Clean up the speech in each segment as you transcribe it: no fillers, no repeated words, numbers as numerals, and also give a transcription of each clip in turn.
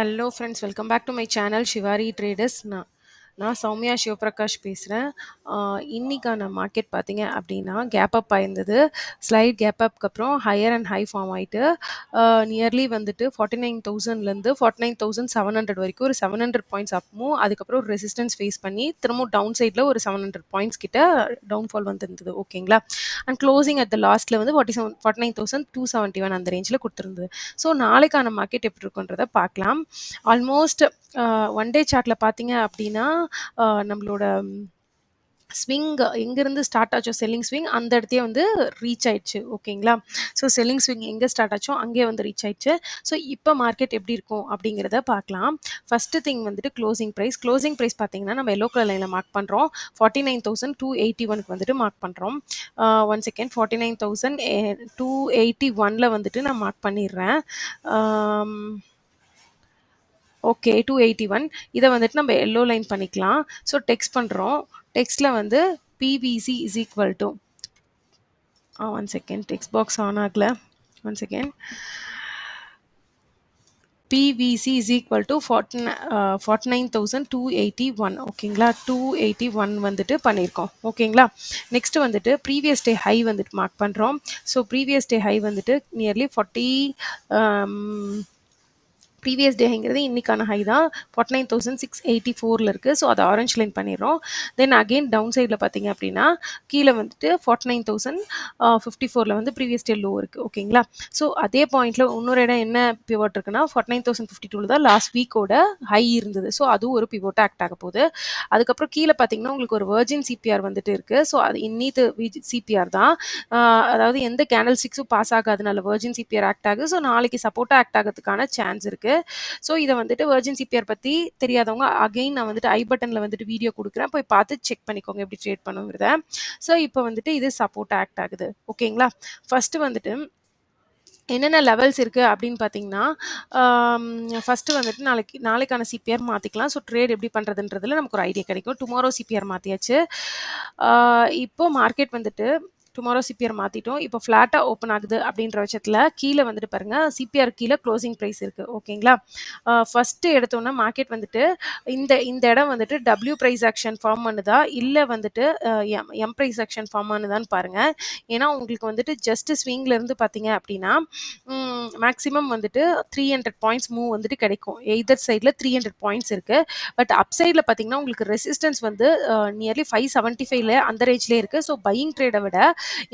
Hello friends, welcome back to my channel Shivari traders. நான் சௌமியா சிவபிரகாஷ் பேசுகிறேன். இன்னைக்கான மார்க்கெட் பார்த்தீங்க அப்படின்னா கேப் அப் ஆயிருந்தது. ஸ்லைட் கேப் அப்க்கு அப்புறம் ஹையர் அண்ட் ஹை ஃபார்ம் ஆயிட்டு நியர்லி வந்துட்டு 49,000லேருந்து 49,700 வரைக்கும் ஒரு 700 பாயிண்ட்ஸ் அப்பும், அதுக்கப்புறம் ஒரு ரெசிஸ்டன்ஸ் ஃபேஸ் பண்ணி திரும்பவும் டவுன் சைடில் ஒரு 700 பாயிண்ட்ஸ் கிட்ட டவுன்ஃபால் வந்துருந்தது. ஓகேங்களா? அண்ட் க்ளோசிங் அட் த லாஸ்ட்டில் வந்து 49,271 அந்த ரேஞ்சில் கொடுத்துருந்தது. ஸோ நாளைக்கான மார்க்கெட் எப்படி இருக்குன்றத பார்க்கலாம். ஆல்மோஸ்ட் ஒன் டே சார்ட்ல பார்த்தீங்க அப்படின்னா நம்மளோட ஸ்விங் எங்கேருந்து ஸ்டார்ட் ஆச்சோ செல்லிங் ஸ்விங் அந்த இடத்தையே வந்து ரீச் ஆயிடுச்சு. ஓகேங்களா? ஸோ செல்லிங் ஸ்விங் எங்கே ஸ்டார்ட் ஆச்சோ அங்கேயே வந்து ரீச் ஆயிடுச்சு. ஸோ இப்போ மார்க்கெட் எப்படி இருக்கும் அப்படிங்கிறத பார்க்கலாம். ஃபஸ்ட்டு திங் வந்துட்டு க்ளோசிங் ப்ரைஸ் பார்த்தீங்கன்னா நம்ம எல்லோ கலர் லைனில் மார்க் பண்ணுறோம். 49,281க்கு வந்துட்டு மார்க் பண்ணுறோம். ஒன் செகண்ட், 49,281ல் வந்துட்டு நான் மார்க் பண்ணிடுறேன். ஓகே, 281 இதை வந்துட்டு நம்ம எல்லோ லைன் பண்ணிக்கலாம். ஸோ டெக்ஸ்ட் பண்ணுறோம். டெக்ஸ்ட்டில் வந்து PVC is equal to one second, text box on ஆகல. One second. PVC is equal to 49,281. ஓகேங்களா? 281 வந்துட்டு பண்ணியிருக்கோம். ஓகேங்களா? நெக்ஸ்ட் வந்துட்டு ப்ரீவியஸ் டே ஹை வந்துட்டு மார்க் பண்ணுறோம். ஸோ ப்ரீவியஸ் டே ஹை வந்துட்டு நியர்லி 40 ப்ரீவியஸ் டேங்கிறது இன்னைக்கான ஹை தான் 49,684 இருக்குது. ஸோ அதை ஆரஞ்ச் லைன் பண்ணிடுறோம். தென் அகெயின் டவுன் சைடில் பார்த்தீங்க அப்படின்னா கீழே வந்துட்டு 49,054 வந்து ப்ரீவியஸ் டே லோ இருக்குது. ஓகேங்களா? ஸோ அதே பாயிண்ட்டில் இன்னொரு இடம் என்ன பிவோட் இருக்குன்னா 49,052 தான் லாஸ்ட் வீக்கோட ஹை இருந்தது. ஸோ அதுவும் ஒரு பிவோட்டாக ஆக்ட் ஆக போகுது. அதுக்கப்புறம் கீழே பார்த்தீங்கன்னா உங்களுக்கு ஒரு வெர்ஜின் சிபிஆர் வந்துட்டு இருக்குது. ஸோ அது இன்னித்து சிபிஆர் தான். அதாவது எந்த கேண்டல் சிக்ஸும் பாஸ் ஆகாதனால வெர்ஜின் சிபிஆர் ஆக்ட் ஆகுது. ஸோ நாளைக்கு சப்போர்ட்டாக ஆக்ட் ஆகிறதுக்கான சான்ஸ் இருக்குது. ஸோ இதை வந்துட்டு வெர்ஜின் சிபிஆர் பற்றி தெரியாதவங்க அகைன் நான் வந்துட்டு ஐ பட்டனில் வந்துட்டு வீடியோ கொடுக்குறேன், போய் பார்த்து செக் பண்ணிக்கோங்க எப்படி ட்ரேட் பண்ணுங்கிறத. ஸோ இப்போ வந்துட்டு இது சப்போர்ட் ஆக்ட் ஆகுது. ஓகேங்களா? ஃபஸ்ட்டு வந்துட்டு என்னென்ன லெவல்ஸ் இருக்குது அப்படின்னு பார்த்தீங்கன்னா ஃபஸ்ட்டு வந்துட்டு நாளைக்கான சிபிஆர் மாற்றிக்கலாம். ஸோ ட்ரேட் எப்படி பண்ணுறதுன்றதுல நமக்கு ஒரு ஐடியா கிடைக்கும். டுமாரோ சிபிஆர் மாற்றியாச்சு. இப்போ மார்க்கெட் வந்துட்டு டுமாரோ சிபிஆர் மாற்றிட்டோம். இப்போ ஃப்ளாட்டாக ஓப்பன் ஆகுது அப்படின்ற பட்சத்தில் கீழே வந்துட்டு பாருங்கள், சிபிஆர் கீழே க்ளோசிங் ப்ரைஸ் இருக்குது. ஓகேங்களா? ஃபஸ்ட்டு எடுத்தோன்னா மார்க்கெட் வந்துட்டு இந்த இடம் வந்துட்டு டபிள்யூ ப்ரைஸ் ஆக்ஷன் ஃபார்ம் பண்ணுதா இல்லை வந்துட்டு எம் ப்ரைஸ் ஆக்ஷன் ஃபார்ம் பண்ணுதான்னு பாருங்கள். ஏன்னா உங்களுக்கு வந்துட்டு ஜஸ்ட் ஸ்விங்லேருந்து பார்த்தீங்க அப்படின்னா மேக்ஸிமம் வந்துட்டு 300 பாயிண்ட்ஸ் மூவ் வந்துட்டு கிடைக்கும். எய்தர் சைடில் 300 பாயிண்ட்ஸ் இருக்குது. பட் அப் சைடில் பார்த்தீங்கன்னா உங்களுக்கு ரெசிஸ்டன்ஸ் வந்து நியர்லி 575 அந்த ரேஞ்ச்லேயே இருக்குது. ஸோ பையிங் ட்ரேடை விட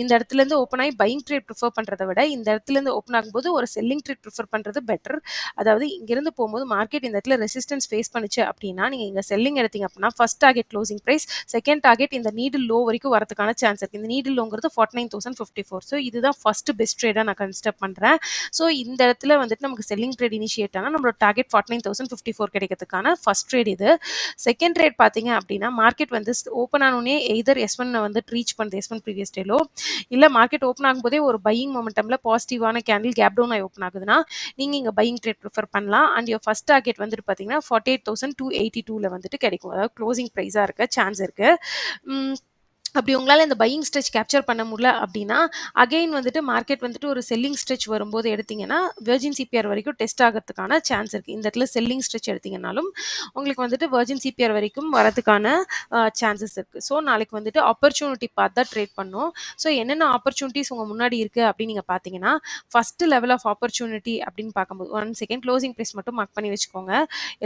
இந்த இடத்துலேருந்து ஓப்பன் ஆகி பையிங் ட்ரேட் ப்ரிஃபர் பண்ணுறதை விட இந்த இடத்துலேருந்து ஓப்பன் ஆகும்போது ஒரு செல்லிங் ட்ரேட் ப்ரிஃபர் பண்ணுறது பெட்டர். அதாவது இங்கேருந்து போகும்போது மார்க்கெட் இந்த இடத்துல ரெசிஸ்டன்ஸ் ஃபேஸ் பண்ணிச்சு அப்படின்னா நீங்கள் இங்கே செல்லிங் எடுத்தீங்க அப்படின்னா first target closing price, second target இந்த நீடில் லோ வரைக்கும் வரதுக்கான சான்ஸ் இருக்குது. இந்த நீடில் லோங்கிறது 49,054. ஸோ இதுதான் ஃபர்ஸ்ட் பெஸ்ட் ட்ரேடாக நான் கன்சிடர் பண்ணுறேன். ஸோ இந்த இடத்துல வந்துட்டு நமக்கு செல்லிங் ட்ரேட் இனிஷியேட் ஆனால் நம்மளோட டார்கெட் 49,054 கிடைக்கிறதுக்கான ஃபர்ஸ்ட் ட்ரேட் இது. செகண்ட் ட்ரேட் பார்த்தீங்க அப்படின்னா மார்க்கெட் வந்து ஓப்பன் ஆனோடனே எய்தர் S1 வந்து ரீச் பண்ணுது, S1 ப்ரீவியஸ் டேலோ இல்லை மார்க்கெட் ஓப்பன் ஆகும்போதே ஒரு பையிங் மொமெண்டமில் பாசிட்டிவான கேண்டில் கேப் டவுன் ஆகி ஓப்பன் ஆகுதுன்னா நீங்கள் இங்கே பையிங் ட்ரேட் ப்ரிஃபர் பண்ணலாம். அண்ட் யோர் ஃபர்ஸ்ட் டார்கெட் வந்துட்டு பார்த்தீங்கன்னா 48,282 வந்துட்டு கிடைக்கும். அதாவது க்ளோசிங் ப்ரைஸாக இருக்க சான்ஸ் இருக்குது. அப்படி உங்களால் இந்த பையிங் ஸ்ட்ரெச் கேப்சர் பண்ண முடியல அப்படின்னா அகெயின் வந்துட்டு மார்க்கெட் வந்துட்டு ஒரு செல்லிங் ஸ்ட்ரெச் வரும்போது எடுத்தீங்கன்னா வெர்ஜின் சிபிஆர் வரைக்கும் டெஸ்ட் ஆகிறதுக்கான சான்ஸ் இருக்குது. இந்த இடத்துல செல்லிங் ஸ்ட்ரெச் எடுத்தீங்கன்னாலும் உங்களுக்கு வந்துட்டு வெர்ஜின் சிபிஆர் வரைக்கும் வரதுக்கான சான்சஸ் இருக்குது. ஸோ நாளைக்கு வந்துட்டு ஆப்பர்ச்சுனிட்டி பார்த்து தான் ட்ரேட் பண்ணோம். ஸோ என்னென்ன ஆப்பர்ச்சுனிட்டிஸ் உங்கள் முன்னாடி இருக்குது அப்படின்னு நீங்கள் பார்த்தீங்கன்னா ஃபஸ்ட்டு லெவல் ஆஃப் ஆப்பர்ச்சுனிட்டி அப்படின்னு பார்க்கும்போது ஒன் செகண்ட் க்ளோசிங் ப்ரைஸ் மட்டும் மார்க் பண்ணி வச்சுக்கோங்க,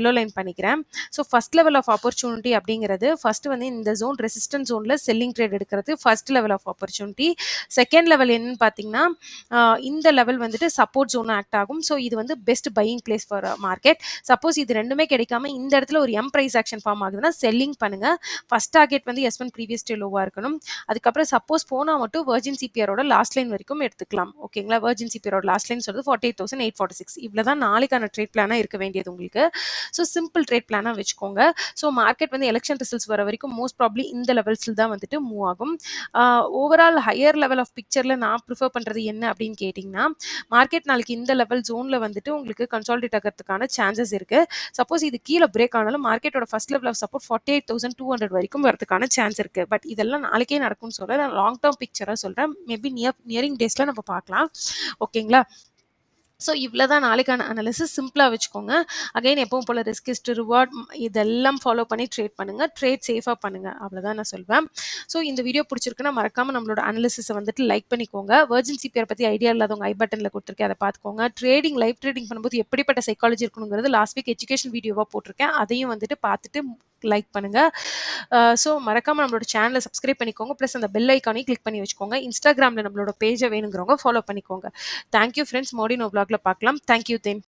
எல்லோ லைன் பண்ணிக்கிறேன். So first level of opportunity அப்படிங்கிறது ஃபஸ்ட்டு வந்து இந்த ஜோன் ரெசிஸ்டன்ஸ் ஜோனில் செல்லிங் ட்ரேட் எடுக்கிறது first level of opportunity. Second level என்னன்னு பார்த்தீங்கன்னா இந்த லெவல் வந்துட்டு சப்போர்ட் ஜோன் ஆக்ட் ஆகும். ஸோ இது வந்து best buying place for market. Suppose இது ரெண்டுமே கிடைக்காம இந்த இடத்துல ஒரு எம் ப்ரைஸ் ஆக்ஷன் ஃபார்ம் ஆகுதுன்னா செல்லிங் பண்ணுங்க. ஃபர்ஸ்ட் டார்கெட் வந்து S1 ப்ரீவியஸ் டே லோவாக இருக்கணும். அதுக்கப்புறம் சப்போஸ் போனால் மட்டும் வெர்ஜின் சிபிஆரோட லாஸ்ட் லைன் வரைக்கும் எடுத்துக்கலாம். ஓகேங்களா? வெர்ஜின் சிபிஆரோட லாஸ்ட் லைன் சொல்றது 48,846. இவ்வளோ தான் நாளைக்கான ட்ரேட் பிளானாக இருக்க வேண்டியது உங்களுக்கு. ஸோ சிம்பிள் ட்ரேட் பிளானாக வச்சுக்கோங்க. ஸோ மார்க்கெட் வந்து எலெக்ஷன் ரிசல்ட்ஸ் வர வரைக்கும் மோஸ்ட் ப்ராப்ளி இந்த லெவல்ஸில் தான் வந்துட்டு மூவ் ஆகும். ஓவரால் ஹையர் லெவல் ஆஃப் பிக்சரில் நான் ப்ரிஃபர் பண்ணுறது என்ன அப்படின்னு கேட்டிங்கன்னா மார்க்கெட் நாளைக்கு இந்த லெவல் ஜோனில் வந்துட்டு உங்களுக்கு கன்சாலிடேட் ஆகிறதுக்கான சான்சஸ் இருக்குது. சப்போஸ் இது கீழே பிரேக் ஆனாலும் மார்க்கெட்டோட ஃபர்ஸ்ட் லெவல் ஆஃப் சப்போர்ட் 48,200 வரைக்கும் வரதுக்கான சான்ஸ் இருக்குது. பட் இதெல்லாம் நாளைக்கே நடக்கும்னு சொல்ல நான் லாங் டேர்ம் பிக்சராக சொல்கிறேன். மேபி நியரிங் டேஸில் நம்ம பார்க்கலாம். ஓகேங்களா? ஸோ இவ்வளோதான் நாளைக்கான அனாலிசிஸ் சிம்பிளா வச்சுக்கோங்க. அகைன் எப்பவும் போல ரிஸ்க் ஹிஸ்டரி, ரிவார்ட் இதெல்லாம் ஃபாலோ பண்ணி ட்ரேட் பண்ணுங்க. ட்ரேட் சேஃபா பண்ணுங்க. அவ்வளோதான் நான் சொல்வேன். ஸோ இந்த வீடியோ பிடிச்சிருக்குன்னா மறக்காம நம்மளோட அனாலிசிஸ வந்துட்டு லைக் பண்ணிக்கோங்க. வெர்ஜின் சிபிஆர் பத்தி ஐடியா இல்லாதவங்க ஐ பட்டன்ல குடுத்துருக்கேன். அத பார்த்துக்கோங்க. லைவ் ட்ரேடிங் பண்ணும்போது எப்படிப்பட்ட சைக்காலஜி இருக்கணுங்கிறது லாஸ்ட் வீக் எஜுகேஷன் வீடியோவா போட்டிருக்கேன். அதையும் வந்துட்டு பார்த்துட்டு லைக் பண்ணுங்க. ஸோ மறக்காம நம்மளோட சேனல சப்ஸ்கிரைப் பண்ணிக்கோங்க. பிளஸ் அந்த பெல் ஐகானையும் கிளிக் பண்ணி வச்சுக்கோங்க. இன்ஸ்டாகிராம்ல நம்மளோட பேஜ வேணுங்கிறவங்க ஃபாலோ பண்ணிக்கோங்க. Thank you friends. மறுபடியும் இன்னொரு வ்ளாக்ல பார்க்கலாம். Thank you then.